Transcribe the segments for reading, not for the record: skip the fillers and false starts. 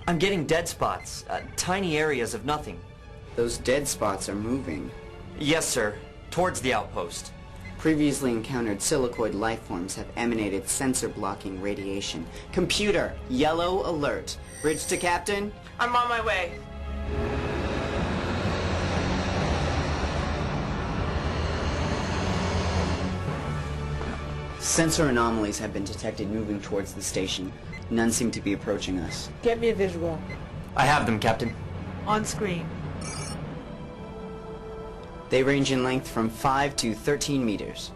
I'm getting dead spots, tiny areas of nothing. Those dead spots are moving. Yes, sir. Towards the outpost. Previously encountered silicoid life forms have emanated sensor-blocking radiation. Computer, yellow alert. Bridge to Captain? I'm on my way. Sensor anomalies have been detected moving towards the station. None seem to be approaching us. Get me a visual. I have them, Captain. On screen. They range in length from 5 to 13 meters.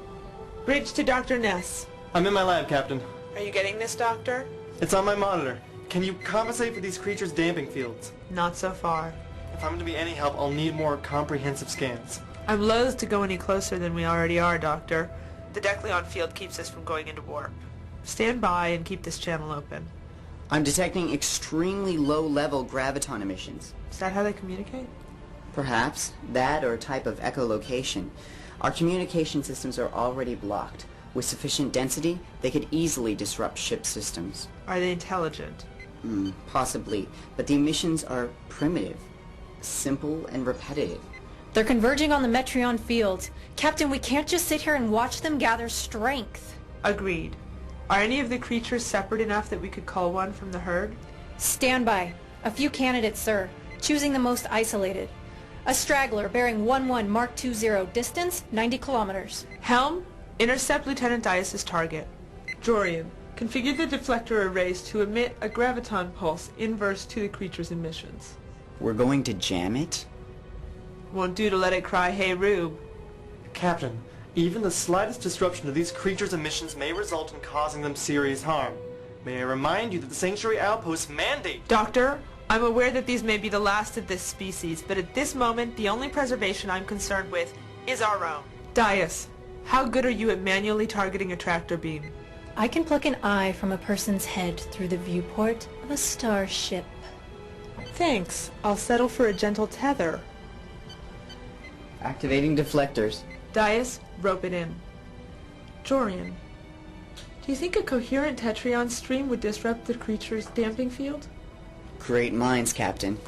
Bridge to Dr. Ness. I'm in my lab, Captain. Are you getting this, Doctor? It's on my monitor. Can you compensate for these creatures' damping fields? Not so far. If I'm to be any help, I'll need more comprehensive scans. I'm loath to go any closer than we already are, Doctor. The Decleon field keeps us from going into warp. Stand by and keep this channel open. I'm detecting extremely low-level graviton emissions. Is that how they communicate? Perhaps that or a type of echolocation. Our communication systems are already blocked. With sufficient density, they could easily disrupt ship systems. Are they intelligent? Possibly, but the emissions are primitive, simple and repetitive. They're converging on the Metreon field. Captain, we can't just sit here and watch them gather strength. Agreed. Are any of the creatures separate enough that we could call one from the herd? Stand by. A few candidates, sir. Choosing the most isolated. A straggler bearing 11 Mark 20, distance 90 kilometers. Helm, intercept Lieutenant Dias' target. Jorian, configure the deflector arrays to emit a graviton pulse inverse to the creature's emissions. We're going to jam it? Won't do to let it cry, "Hey, Rube." Captain, even the slightest disruption to these creatures' emissions may result in causing them serious harm. May I remind you that the Sanctuary Outpost's mandate... Doctor, I'm aware that these may be the last of this species, but at this moment, the only preservation I'm concerned with is our own. Dias, how good are you at manually targeting a tractor beam? I can pluck an eye from a person's head through the viewport of a starship. Thanks. I'll settle for a gentle tether. Activating deflectors. Dias, rope it in. Jorian, do you think a coherent Tetrion stream would disrupt the creature's damping field? Great minds, Captain.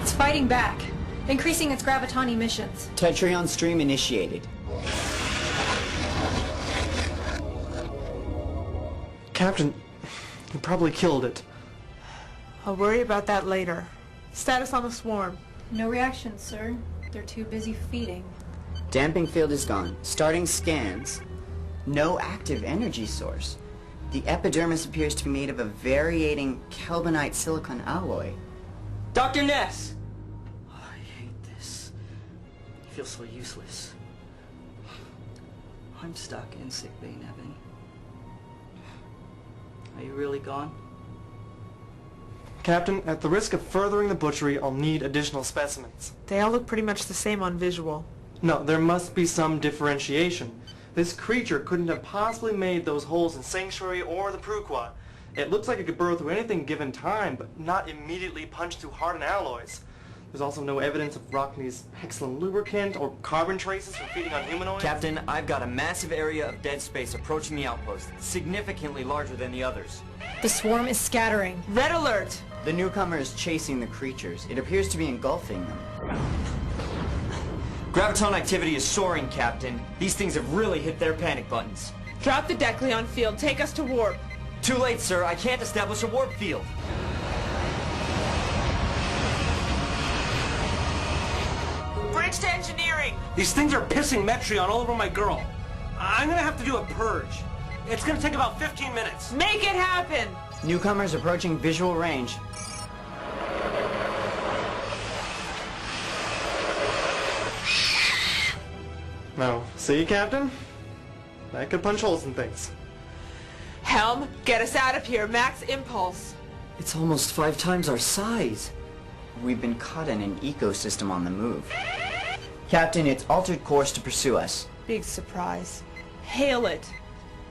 It's fighting back, increasing its graviton emissions. Tetrion stream initiated. Captain, you probably killed it. I'll worry about that later. Status on the swarm. No reaction, sir. They're too busy feeding. Damping field is gone. Starting scans. No active energy source. The epidermis appears to be made of a variating kelbonite silicon alloy. Dr. Ness! Oh, I hate this. I feel so useless. I'm stuck in sickbay, Nevin. Are you really gone? Captain, at the risk of furthering the butchery, I'll need additional specimens. They all look pretty much the same on visual. No, there must be some differentiation. This creature couldn't have possibly made those holes in Sanctuary or the Pruqua. It looks like it could burrow through anything given time, but not immediately punch through hardened alloys. There's also no evidence of Rockney's hexalin lubricant or carbon traces from feeding on humanoids. Captain, I've got a massive area of dead space approaching the outpost, significantly larger than the others. The swarm is scattering. Red alert! The newcomer is chasing the creatures. It appears to be engulfing them. Graviton activity is soaring, Captain. These things have really hit their panic buttons. Drop the Decleon field. Take us to warp. Too late, sir. I can't establish a warp field. Bridge to engineering! These things are pissing Metreon all over my girl. I'm gonna have to do a purge. It's gonna take about 15 minutes. Make it happen! Newcomers approaching visual range. No. See, Captain? That could punch holes in things. Helm, get us out of here. Max impulse. It's almost 5 times our size. We've been caught in an ecosystem on the move. Captain, it's altered course to pursue us. Big surprise. Hail it.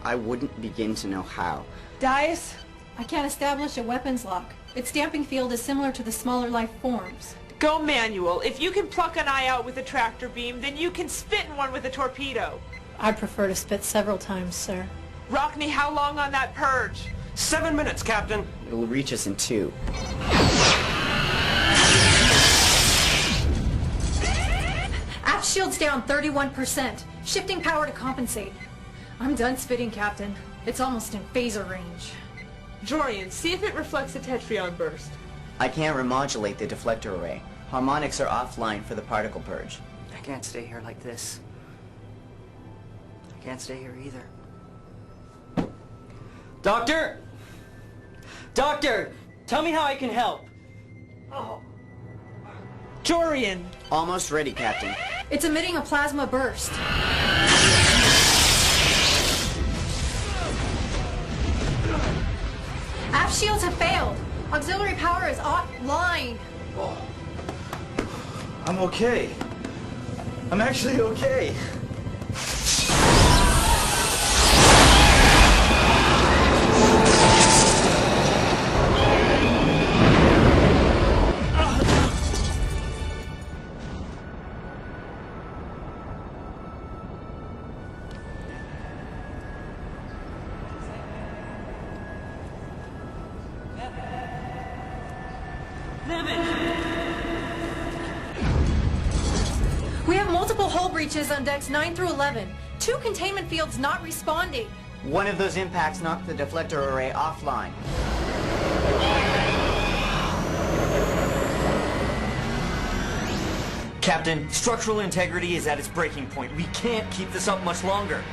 I wouldn't begin to know how. Dias? I can't establish a weapons lock. Its damping field is similar to the smaller life forms. Go manual. If you can pluck an eye out with a tractor beam, then you can spit in one with a torpedo. I'd prefer to spit several times, sir. Rockney, how long on that purge? 7 minutes, Captain. It'll reach us in 2. Aft shield's down 31%. Shifting power to compensate. I'm done spitting, Captain. It's almost in phaser range. Jorian, see if it reflects a Tetrion burst. I can't remodulate the deflector array. Harmonics are offline for the particle purge. I can't stay here like this. I can't stay here either. Doctor! Doctor! Tell me how I can help. Oh. Jorian! Almost ready, Captain. It's emitting a plasma burst. Aft shields have failed. Auxiliary power is offline. Oh. I'm okay. I'm actually okay. We have multiple hull breaches on decks 9 through 11. 2 containment fields not responding. One of those impacts knocked the deflector array offline. Captain, structural integrity is at its breaking point. We can't keep this up much longer.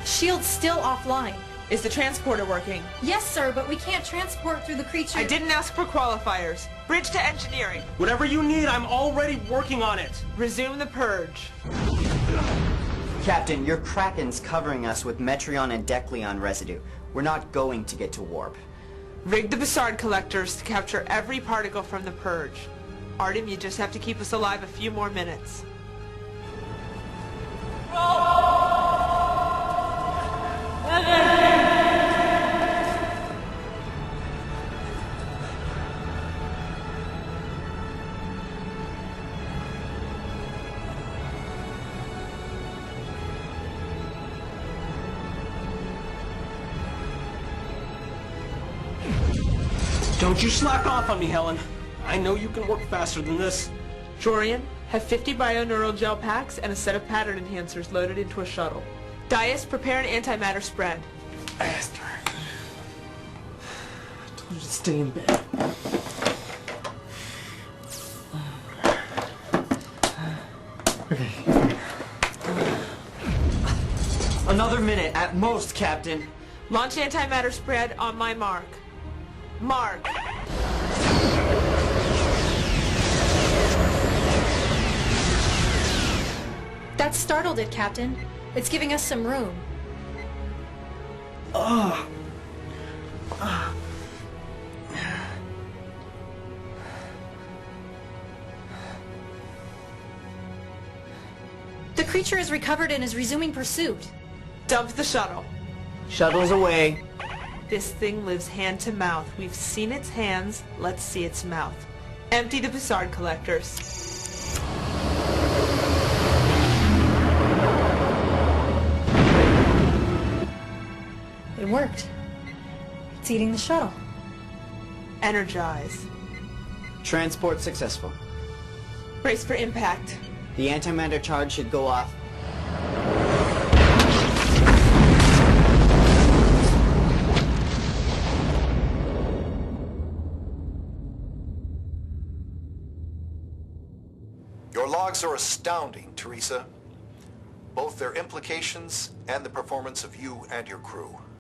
Shield's still offline. Is the transporter working? Yes, sir, but we can't transport through the creature. I didn't ask for qualifiers. Bridge to engineering. Whatever you need, I'm already working on it. Resume the purge. Captain, your Kraken's covering us with Metreon and Decleon residue. We're not going to get to warp. Rig the Bussard collectors to capture every particle from the purge. Artem, you just have to keep us alive a few more minutes. Don't you slack off on me, Helen. I know you can work faster than this. Jorian, have 50 bioneural gel packs and a set of pattern enhancers loaded into a shuttle. Dias, prepare an antimatter spread. Aster. I told you to stay in bed. Okay. Another minute at most, Captain. Launch antimatter spread on my mark. Mark. That startled it, Captain. It's giving us some room. The creature is recovered and is resuming pursuit. Dump the shuttle. Shuttle's away. This thing lives hand to mouth. We've seen its hands. Let's see its mouth. Empty the Bussard collectors. It worked. It's eating the shuttle. Energize. Transport successful. Brace for impact. The antimatter charge should go off. Your logs are astounding, Teresa. Both their implications and the performance of you and your crew.